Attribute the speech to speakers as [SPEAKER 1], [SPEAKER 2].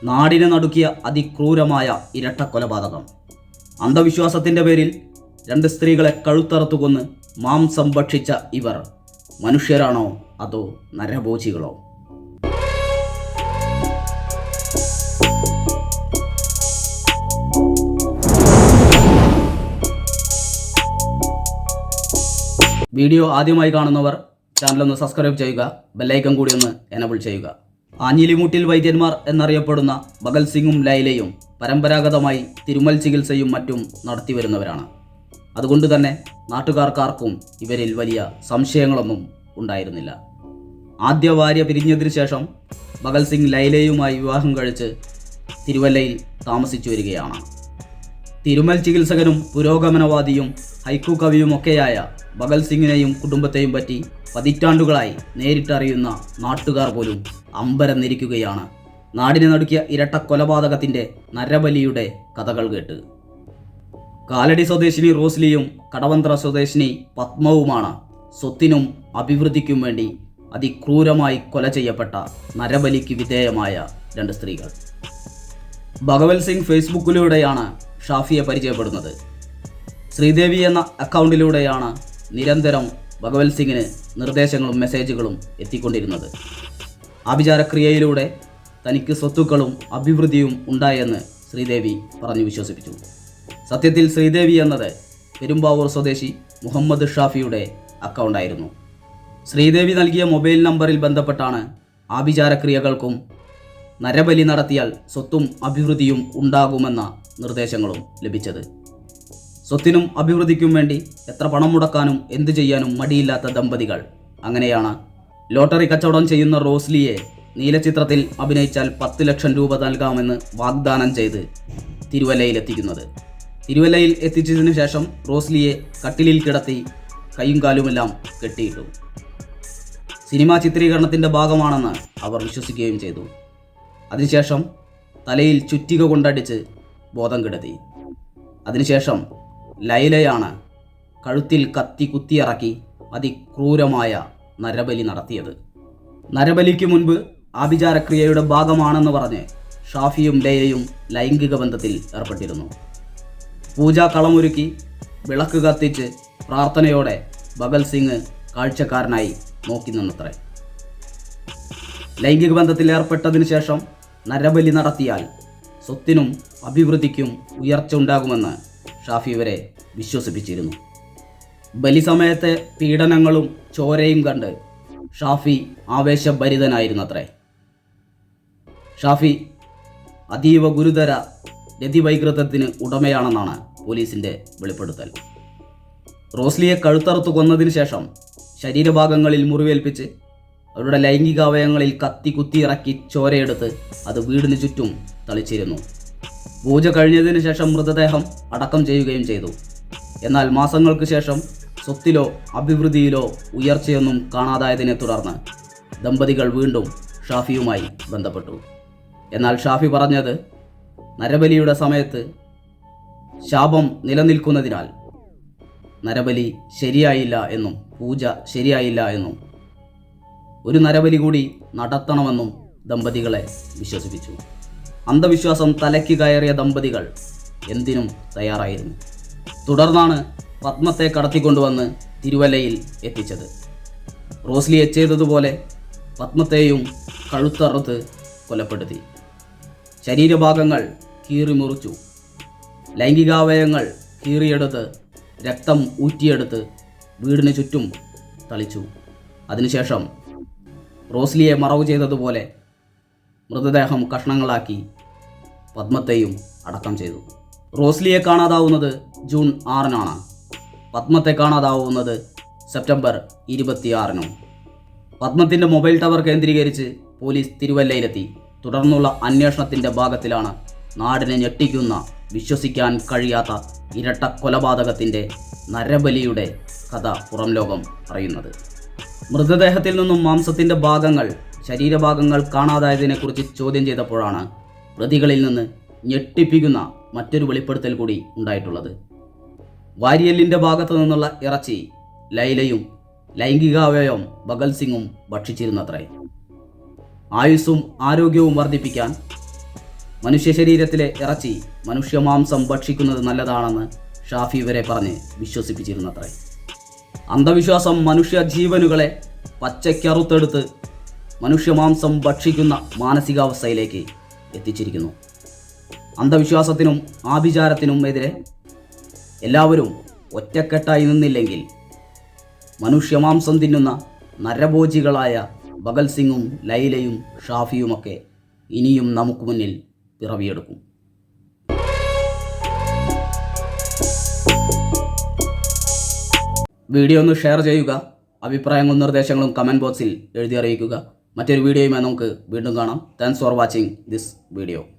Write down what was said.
[SPEAKER 1] നാടിനെ നടുക്കിയ അതിക്രൂരമായ ഇരട്ട കൊലപാതകം. അന്ധവിശ്വാസത്തിൻ്റെ പേരിൽ 2 സ്ത്രീകളെ കഴുത്തറുത്തു കൊന്ന് മാംസം ഭക്ഷിച്ച ഇവർ മനുഷ്യരാണോ അതോ നരഭോജികളോ? വീഡിയോ ആദ്യമായി കാണുന്നവർ ചാനലൊന്ന് സബ്സ്ക്രൈബ് ചെയ്യുക, ബെല്ലൈക്കൺ കൂടി ഒന്ന് എനബിൾ ചെയ്യുക. ആഞ്ഞിലിമുട്ടിൽ വൈദ്യന്മാർ എന്നറിയപ്പെടുന്ന ഭഗത് സിംഗും ലൈലയും പരമ്പരാഗതമായി തിരുമൽ ചികിത്സയും മറ്റും നടത്തിവരുന്നവരാണ്. അതുകൊണ്ട് തന്നെ നാട്ടുകാർക്കാർക്കും ഇവരിൽ വലിയ സംശയങ്ങളൊന്നും ഉണ്ടായിരുന്നില്ല. ആദ്യ ഭാര്യ പിരിഞ്ഞതിനു ശേഷം ഭഗത് സിംഗ് ലൈലയുമായി വിവാഹം കഴിച്ച് തിരുവല്ലയിൽ താമസിച്ചു വരികയാണ്. തിരുമൽ ചികിത്സകനും പുരോഗമനവാദിയും ഹൈക്കു കവിയുമൊക്കെയായ ഭഗത് സിംഗിനെയും കുടുംബത്തെയും പറ്റി പതിറ്റാണ്ടുകളായി നേരിട്ടറിയുന്ന നാട്ടുകാർ പോലും അമ്പരന്നിരിക്കുകയാണ് നാടിനെ നടുക്കിയ ഇരട്ട കൊലപാതകത്തിൻ്റെ നരബലിയുടെ കഥകൾ കേട്ട്. കാലടി സ്വദേശിനി റോസ്ലിയും കടവന്ത്ര സ്വദേശിനി പത്മവുമാണ് സ്വത്തിനും അഭിവൃദ്ധിക്കും വേണ്ടി അതിക്രൂരമായി കൊല ചെയ്യപ്പെട്ട നരബലിക്ക് വിധേയമായ 2 സ്ത്രീകൾ. ഭഗവത് സിംഗ് ഫേസ്ബുക്കിലൂടെയാണ് ഷാഫിയെ പരിചയപ്പെടുന്നത്. ശ്രീദേവി എന്ന അക്കൗണ്ടിലൂടെയാണ് നിരന്തരം ഭഗവത് സിംഗിന് നിർദ്ദേശങ്ങളും മെസ്സേജുകളും എത്തിക്കൊണ്ടിരുന്നത്. ആഭിചാരക്രിയയിലൂടെ തനിക്ക് സ്വത്തുക്കളും അഭിവൃദ്ധിയും ഉണ്ടായെന്ന് ശ്രീദേവി പറഞ്ഞു വിശ്വസിപ്പിച്ചു. സത്യത്തിൽ ശ്രീദേവി എന്നത് പെരുമ്പാവൂർ സ്വദേശി മുഹമ്മദ് ഷാഫിയുടെ അക്കൗണ്ടായിരുന്നു. ശ്രീദേവി നൽകിയ മൊബൈൽ നമ്പറിൽ ബന്ധപ്പെട്ടാണ് ആഭിചാരക്രിയകൾക്കും നരബലി നടത്തിയാൽ സ്വത്തും അഭിവൃദ്ധിയും ഉണ്ടാകുമെന്ന നിർദ്ദേശങ്ങളും ലഭിച്ചത്. സ്വത്തിനും അഭിവൃദ്ധിക്കും വേണ്ടി എത്ര പണം മുടക്കാനും എന്തു ചെയ്യാനും മടിയില്ലാത്ത ദമ്പതികൾ. അങ്ങനെയാണ് ലോട്ടറി കച്ചവടം ചെയ്യുന്ന റോസ്ലിയെ നീലചിത്രത്തിൽ അഭിനയിച്ചാൽ 10 ലക്ഷം രൂപ നൽകാമെന്ന് വാഗ്ദാനം ചെയ്ത് തിരുവല്ലയിലെത്തിക്കുന്നത്. തിരുവല്ലയിൽ എത്തിച്ചതിനു ശേഷം റോസ്ലിയെ കട്ടിലിൽ കിടത്തി കൈയും കാലുമെല്ലാം കെട്ടിയിട്ടു. സിനിമാ ചിത്രീകരണത്തിൻ്റെ ഭാഗമാണെന്ന് അവർ വിശ്വസിക്കുകയും ചെയ്തു. അതിനുശേഷം തലയിൽ ചുറ്റിക കൊണ്ടടിച്ച് ബോധം കെടുത്തി. അതിനുശേഷം ലൈലയാണ് കഴുത്തിൽ കത്തി കുത്തിയിറക്കി അതിക്രൂരമായ നരബലി നടത്തിയത്. നരബലിക്ക് മുൻപ് ആഭിചാരക്രിയയുടെ ഭാഗമാണെന്ന് പറഞ്ഞ് ഷാഫിയും ലൈലയും ലൈംഗിക ബന്ധത്തിൽ ഏർപ്പെട്ടിരുന്നു. പൂജാക്കളമൊരുക്കി വിളക്ക് കത്തിച്ച് പ്രാർത്ഥനയോടെ ഭഗത് സിംഗ് കാഴ്ചക്കാരനായി നോക്കി നിന്നത്രേ. ലൈംഗിക ബന്ധത്തിൽ ഏർപ്പെട്ടതിനു ശേഷം നരബലി നടത്തിയാൽ സ്വത്തിനും അഭിവൃദ്ധിക്കും ഉയർച്ച ഉണ്ടാകുമെന്ന് ഷാഫി ഇവരെ വിശ്വസിപ്പിച്ചിരുന്നു. ബലിസമയത്തെ പീഡനങ്ങളും ചോരയും കണ്ട് ഷാഫി ആവേശഭരിതനായിരുന്നത്രേ. ഷാഫി അതീവ ഗുരുതര രതിവൈകൃതത്തിന് ഉടമയാണെന്നാണ് പോലീസിൻ്റെ വെളിപ്പെടുത്തൽ. റോസ്ലിയെ കഴുത്തറുത്തു കൊന്നതിന് ശേഷം ശരീരഭാഗങ്ങളിൽ മുറിവേൽപ്പിച്ച് അവരുടെ ലൈംഗികാവയവങ്ങളിൽ കത്തി കുത്തിയിറക്കി ചോരയെടുത്ത് അത് വീടിന് ചുറ്റും തളിച്ചിരുന്നു. പൂജ കഴിഞ്ഞതിന് ശേഷം മൃതദേഹം അടക്കം ചെയ്യുകയും ചെയ്തു. എന്നാൽ മാസങ്ങൾക്ക് ശേഷം സ്വത്തിലോ അഭിവൃദ്ധിയിലോ ഉയർച്ചയൊന്നും കാണാതായതിനെ തുടർന്ന് ദമ്പതികൾ വീണ്ടും ഷാഫിയുമായി ബന്ധപ്പെട്ടു. എന്നാൽ ഷാഫി പറഞ്ഞത് നരബലിയുടെ സമയത്ത് ശാപം നിലനിൽക്കുന്നതിനാൽ നരബലി ശരിയായില്ല എന്നും പൂജ ശരിയായില്ല എന്നും ഒരു നരബലി കൂടി നടത്തണമെന്നും ദമ്പതികളെ വിശ്വസിപ്പിച്ചു. അന്ധവിശ്വാസം തലയ്ക്ക് കയറിയ ദമ്പതികൾ എന്തിനും തയ്യാറായിരുന്നു. തുടർന്നാണ് പത്മത്തെ കടത്തിക്കൊണ്ടുവന്ന് തിരുവല്ലയിൽ എത്തിച്ചത്. റോസ്ലിയെ ചെയ്തതുപോലെ പത്മത്തെയും കഴുത്തറുത്ത് കൊലപ്പെടുത്തി. ശരീരഭാഗങ്ങൾ കീറിമുറിച്ചു. ലൈംഗികാവയവങ്ങൾ കീറിയെടുത്ത് രക്തം ഊറ്റിയെടുത്ത് വീടിന് ചുറ്റും തളിച്ചു. അതിനുശേഷം റോസ്ലിയെ മറവ് ചെയ്തതുപോലെ മൃതദേഹം കഷ്ണങ്ങളാക്കി പത്മത്തെയും അടക്കം ചെയ്തു. റോസ്ലിയെ കാണാതാവുന്നത് ജൂൺ 6-നാണ്. പത്മത്തെ കാണാതാവുന്നത് സെപ്റ്റംബർ 26-നും. പത്മത്തിൻ്റെ മൊബൈൽ ടവർ കേന്ദ്രീകരിച്ച് പോലീസ് തിരുവല്ലയിലെത്തി. തുടർന്നുള്ള അന്വേഷണത്തിൻ്റെ ഭാഗത്തിലാണ് നാടിനെ ഞെട്ടിക്കുന്ന വിശ്വസിക്കാൻ കഴിയാത്ത ഇരട്ട കൊലപാതകത്തിൻ്റെ നരബലിയുടെ കഥ പുറം ലോകം അറിയുന്നത്. മൃതദേഹത്തിൽ നിന്നും മാംസത്തിൻ്റെ ഭാഗങ്ങൾ ശരീരഭാഗങ്ങൾ കാണാതായതിനെക്കുറിച്ച് ചോദ്യം ചെയ്തപ്പോഴാണ് പ്രതികളിൽ നിന്ന് ഞെട്ടിപ്പിക്കുന്ന മറ്റൊരു വെളിപ്പെടുത്തൽ കൂടി ഉണ്ടായിട്ടുള്ളത്. വാരിയലിൻ്റെ ഭാഗത്തു നിന്നുള്ള ഇറച്ചി ലൈലയും ലൈംഗികാവയവം ഭഗത് സിംഗും ഭക്ഷിച്ചിരുന്നത്രേ. ആയുസ്സും ആരോഗ്യവും വർദ്ധിപ്പിക്കാൻ മനുഷ്യ ശരീരത്തിലെ ഇറച്ചി മനുഷ്യമാംസം ഭക്ഷിക്കുന്നത് നല്ലതാണെന്ന് ഷാഫി വരെ പറഞ്ഞ് വിശ്വസിപ്പിച്ചിരുന്നത്രേ. അന്ധവിശ്വാസം മനുഷ്യ ജീവനുകളെ പച്ചയ്ക്കറുത്തെടുത്ത് മനുഷ്യമാംസം ഭക്ഷിക്കുന്ന മാനസികാവസ്ഥയിലേക്ക് എത്തിച്ചിരിക്കുന്നു. അന്ധവിശ്വാസത്തിനും ആഭിചാരത്തിനും എതിരെ എല്ലാവരും ഒറ്റക്കെട്ടായി നിന്നില്ലെങ്കിൽ മനുഷ്യമാംസം തിന്നുന്ന നരഭോജികളായ ഭഗത് സിംഗും ലൈലയും ഷാഫിയുമൊക്കെ ഇനിയും നമുക്ക് മുന്നിൽ പിറവിയെടുക്കും. വീഡിയോ ഒന്ന് ഷെയർ ചെയ്യുക. അഭിപ്രായങ്ങളും നിർദ്ദേശങ്ങളും കമൻറ്റ് ബോക്സിൽ എഴുതി അറിയിക്കുക. മറ്റൊരു വീഡിയോയുമായി നമുക്ക് വീണ്ടും കാണാം. Thanks for watching this video.